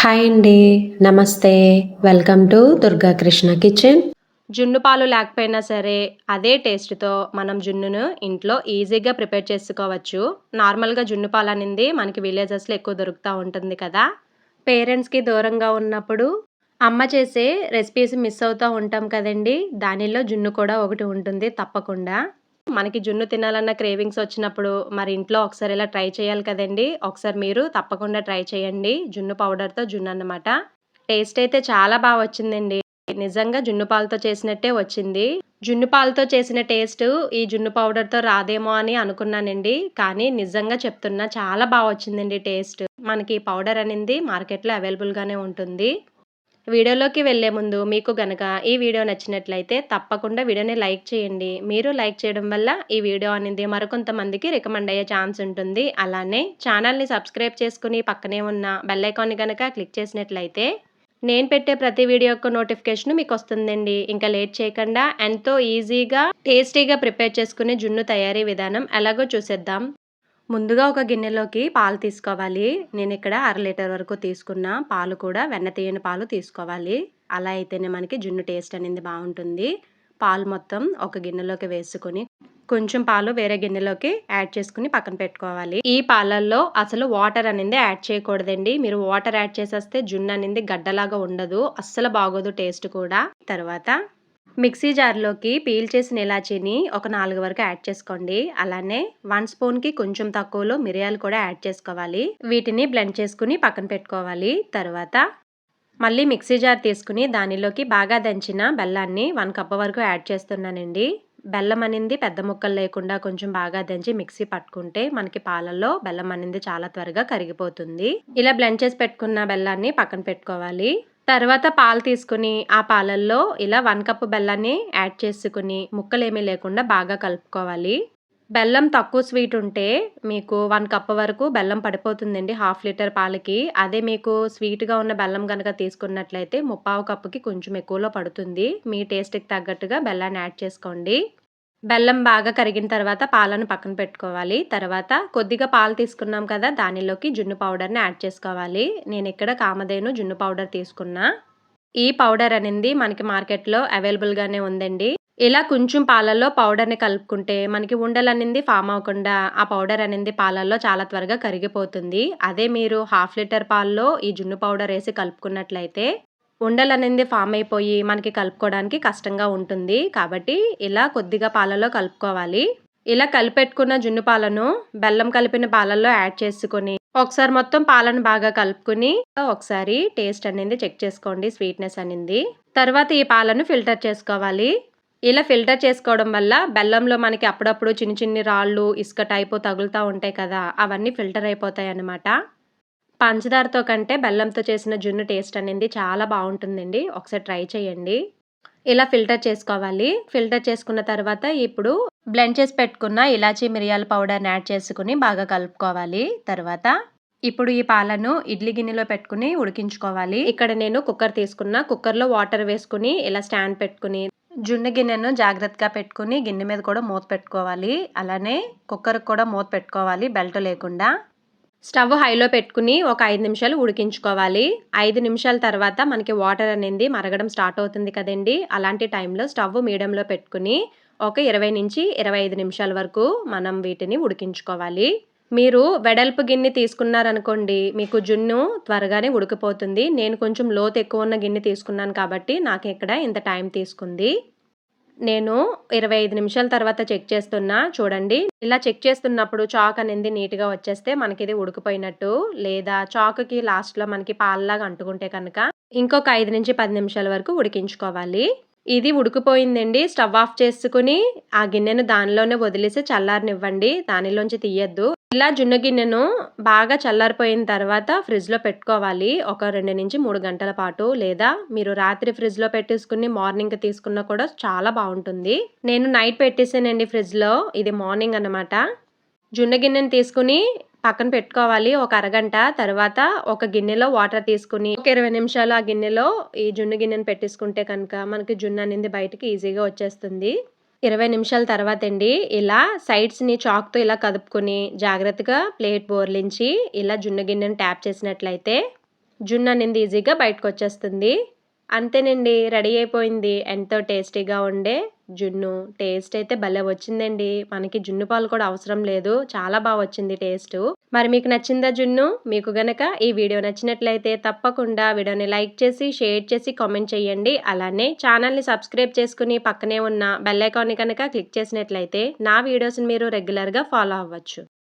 Hi అండి. నమస్తే. Welcome to Durga Krishna kitchen. జున్ను పాలు లేకపోయినా సరే, అదే టేస్ట్‌తో మనం జున్నును ఇంట్లో ఈజీగా ప్రిపేర్ చేసుకోవచ్చు. నార్మల్‌గా జున్ను పాలనింది మనకి విలేజెస్‌లో ఎక్కువ దొరుకుతా ఉంటుంది కదా! పేరెంట్స్‌కి దూరంగా ఉన్నప్పుడు అమ్మ చేసే రెసిపీస్ మిస్ అవుతా ఉంటాం కదండీ! దానిలో జున్ను కూడా ఒకటి ఉంటుంది తప్పకుండా. మనకి జున్ను తినాలన్న క్రేవింగ్స్ వచ్చినప్పుడు మరి ఇంట్లో ఒకసారి ఇలా ట్రై చేయాలి కదండీ! ఒకసారి మీరు తప్పకుండా ట్రై చేయండి. జున్ను పౌడర్‌తో జున్నన్నమాట. టేస్ట్ అయితే చాలా వచ్చిందండి. నిజంగా జున్ను పాలతో చేసినట్టే వచ్చింది. జున్ను పాలతో చేసిన టేస్టు ఈ జున్ను పౌడర్‌తో రాదేమో అని అనుకున్నానండి. కానీ నిజంగా చెప్తున్నా చాలా వచ్చిందండి టేస్ట్. మనకి ఈ పౌడర్ అనింది మార్కెట్‌లో అవైలబుల్‌గానే ఉంటుంది. వీడియోలోకి వెళ్ళే ముందు మీకు గనక ఈ వీడియో నచ్చినట్లయితే తప్పకుండా వీడియోని లైక్ చేయండి. మీరు లైక్ చేయడం వల్ల ఈ వీడియో అనేది మరికొంతమందికి రికమెండ్ అయ్యే ఛాన్స్ ఉంటుంది. అలానే ఛానల్‌ని సబ్స్క్రైబ్ చేసుకొని పక్కనే ఉన్న బెల్ ఐకాన్‌ని గనక క్లిక్ చేసినట్లయితే నేను పెట్టే ప్రతి వీడియో యొక్క నోటిఫికేషన్ మీకొస్తుందండి. ఇంకా లేట్ చేయకుండా ఎంతో ఈజీగా, టేస్టీగా ప్రిపేర్ చేసుకునే జున్ను తయారీ విధానం ఎలాగో చూసేద్దాం. ముందుగా ఒక గిన్నెలోకి పాలు తీసుకోవాలి. నేనిక్కడ అర లీటర్ వరకు తీసుకున్న పాలు కూడా వెన్న తీయని పాలు తీసుకోవాలి. అలా అయితేనే మనకి జున్ను టేస్ట్ అనేది బావుంటుంది. పాలు మొత్తం ఒక గిన్నెలోకి వేసుకొని కొంచెం పాలు వేరే గిన్నెలోకి యాడ్ చేసుకొని పక్కన పెట్టుకోవాలి. ఈ పాలల్లో అసలు వాటర్ అనేది యాడ్ చేయకూడదండి. మీరు వాటర్ యాడ్ చేసేస్తే జున్ను అనేది గడ్డలాగా ఉండదు. అస్సలు బాగోదు టేస్ట్ కూడా. తర్వాత మిక్సీ జార్‌లోకి పీల్ చేసిన ఇలాచీని ఒక 4 వరకు యాడ్ చేసుకోండి. అలానే 1 స్పూన్‌కి కొంచెం తక్కువలో మిరియాలు కూడా యాడ్ చేసుకోవాలి. వీటిని బ్లెండ్ చేసుకొని పక్కన పెట్టుకోవాలి. తర్వాత మళ్ళీ మిక్సీ జార్ తీసుకొని దానిలోకి బాగా దంచిన బెల్లాన్ని 1 కప్ వరకు యాడ్ చేస్తున్నానండి. బెల్లం అనింది పెద్ద ముక్కలు లేకుండా కొంచెం బాగా దంచి మిక్సీ పట్టుకుంటే మనకి పాలల్లో బెల్లం అనింది చాలా త్వరగా కరిగిపోతుంది. ఇలా బ్లెండ్ చేసి పెట్టుకున్న బెల్లాన్ని పక్కన పెట్టుకోవాలి. తర్వాత పాలు తీసుకొని ఆ పాలల్లో ఇలా 1 కప్ బెల్లాన్ని యాడ్ చేసుకొని ముక్కలేమీ లేకుండా బాగా కలుపుకోవాలి. బెల్లం తక్కువ స్వీట్ ఉంటే మీకు 1 కప్ వరకు బెల్లం పడిపోతుందండి హాఫ్ లీటర్ పాలకి. అదే మీకు స్వీట్‌గా ఉన్న బెల్లం గనక తీసుకున్నట్లయితే ముప్పావు కప్పుకి కొంచెం ఎక్కువలో పడుతుంది. మీ టేస్ట్‌కి తగ్గట్టుగా బెల్లాన్ని యాడ్ చేసుకోండి. బెల్లం బాగా కరిగిన తర్వాత పాలను పక్కన పెట్టుకోవాలి. తర్వాత కొద్దిగా పాలు తీసుకున్నాం కదా! దానిలోకి జున్ను పౌడర్‌ని యాడ్ చేసుకోవాలి. నేనిక్కడ కామధేను జున్ను పౌడర్ తీసుకున్నా. ఈ పౌడర్ అనింది మనకి మార్కెట్‌లో అవైలబుల్‌గానే ఉందండి. ఇలా కొంచెం పాలల్లో పౌడర్‌ని కలుపుకుంటే మనకి ఉండలనింది ఫార్మ్ అవ్వకుండా ఆ పౌడర్ అనింది పాలల్లో చాలా త్వరగా కరిగిపోతుంది. అదే మీరు హాఫ్ లీటర్ పాల్లో ఈ జున్ను పౌడర్ ఏసి కలుపుకున్నట్లయితే ఉండలనింది ఫార్మ్ అయిపోయి మనకి కలుపుకోవడానికి కష్టంగా ఉంటుంది. కాబట్టి ఇలా కొద్దిగా పాలలో కలుపుకోవాలి. ఇలా కలిపెట్టుకున్న జున్ను పాలను బెల్లం కలిపిన పాలల్లో యాడ్ చేసుకొని ఒకసారి మొత్తం పాలను బాగా కలుపుకొని ఒకసారి టేస్ట్ అనేది చెక్ చేసుకోండి స్వీట్‌నెస్ అనింది. తర్వాత ఈ పాలను ఫిల్టర్ చేసుకోవాలి. ఇలా ఫిల్టర్ చేసుకోవడం వల్ల బెల్లంలో మనకి అప్పుడప్పుడు చిన్ని రాళ్ళు, ఇసుక టైపు తగులుతా ఉంటాయి కదా! అవన్నీ ఫిల్టర్ అయిపోతాయన్నమాట. పంచదారతో కంటే బెల్లంతో చేసిన జున్ను టేస్ట్ అనేది చాలా బావుంటుందండి. ఒకసారి ట్రై చేయండి. ఇలా ఫిల్టర్ చేసుకోవాలి. ఫిల్టర్ చేసుకున్న తర్వాత ఇప్పుడు బ్లెండ్ చేసి పెట్టుకున్న ఇలాచీ, మిరియాల పౌడర్‌ని యాడ్ చేసుకొని బాగా కలుపుకోవాలి. తర్వాత ఇప్పుడు ఈ పాలను ఇడ్లీ గిన్నెలో పెట్టుకొని ఉడికించుకోవాలి. ఇక్కడ నేను కుక్కర్ తీసుకున్నా. కుక్కర్‌లో వాటర్ వేసుకొని ఇలా స్టాండ్ పెట్టుకొని జున్ను గిన్నెను జాగ్రత్తగా పెట్టుకొని గిన్నె మీద కూడా మూత పెట్టుకోవాలి. అలానే కుక్కర్‌కి కూడా మూత పెట్టుకోవాలి బెల్ట్ లేకుండా. స్టవ్ హైలో పెట్టుకుని ఒక 5 నిమిషాలు ఉడికించుకోవాలి. 5 నిమిషాల తర్వాత మనకి వాటర్ అనేది మరగడం స్టార్ట్ అవుతుంది కదండీ! అలాంటి టైంలో స్టవ్ మీడియంలో పెట్టుకుని ఒక 20-25 నిమిషాల వరకు మనం వీటిని ఉడికించుకోవాలి. మీరు వెడల్పు గిన్నె తీసుకున్నారనుకోండి, మీకు జున్ను త్వరగానే ఉడికిపోతుంది. నేను కొంచెం లోతు ఎక్కువ ఉన్న గిన్నె తీసుకున్నాను కాబట్టి నాకిక్కడ ఇంత టైం తీసుకుంది. నేను 25 నిమిషాల తర్వాత చెక్ చేస్తున్నా. చూడండి. ఇలా చెక్ చేస్తున్నప్పుడు చాక్ అనేది నీట్‌గా వచ్చేస్తే మనకిది ఉడికిపోయినట్టు. లేదా చాకుకి లాస్ట్‌లో మనకి పాలులాగా అంటుకుంటే కనుక ఇంకొక 5-10 నిమిషాల వరకు ఉడికించుకోవాలి. ఇది ఉడికిపోయిందండి. స్టవ్ ఆఫ్ చేసుకొని ఆ గిన్నెను దానిలోనే వదిలేసి చల్లారనివ్వండి. దానిలోంచి తీయొద్దు. ఇలా జున్ను గిన్నెను బాగా చల్లారిపోయిన తర్వాత ఫ్రిడ్జ్‌లో పెట్టుకోవాలి. ఒక 2-3 గంటల పాటు. లేదా మీరు రాత్రి ఫ్రిడ్జ్‌లో పెట్టేసుకొని మార్నింగ్‌కి తీసుకున్నా కూడా చాలా బావుంటుంది. నేను నైట్ పెట్టేసానండి ఫ్రిడ్జ్‌లో. ఇది మార్నింగ్ అన్నమాట. జున్ను గిన్నెను తీసుకొని పక్కన పెట్టుకోవాలి ఒక అరగంట. తర్వాత ఒక గిన్నెలో వాటర్ తీసుకొని ఒక 20 నిమిషాలు ఆ గిన్నెలో ఈ జున్ను గిన్నెను పెట్టేసుకుంటే కనుక మనకి జున్ను అనేది బయటికి ఈజీగా వచ్చేస్తుంది. 20 నిమిషాల తర్వాతండి ఇలా సైడ్స్‌ని చాక్‌తో ఇలా కదుపుకొని జాగ్రత్తగా ప్లేట్ బోర్లించి ఇలా జున్ను గిన్నెను ట్యాప్ చేసినట్లయితే జున్ను అనేది ఈజీగా బయటకొచ్చేస్తుంది. అంతేనండి, రెడీ అయిపోయింది. ఎంతో టేస్టీగా ఉండే జున్ను. టేస్ట్ అయితే భలే వచ్చిందండి. మనకి జున్ను పాలు కూడా అవసరం లేదు. చాలా వచ్చింది టేస్టు. మరి మీకు నచ్చిందా జున్ను? మీకు గనక ఈ వీడియో నచ్చినట్లయితే తప్పకుండా వీడియోని లైక్ చేసి, షేర్ చేసి, కామెంట్ చేయండి. అలానే ఛానల్‌ని సబ్స్క్రైబ్ చేసుకొని పక్కనే ఉన్న బెల్ ఐకాన్‌ని కనుక క్లిక్ చేసినట్లయితే నా వీడియోస్‌ని మీరు రెగ్యులర్‌గా ఫాలో అవ్వచ్చు.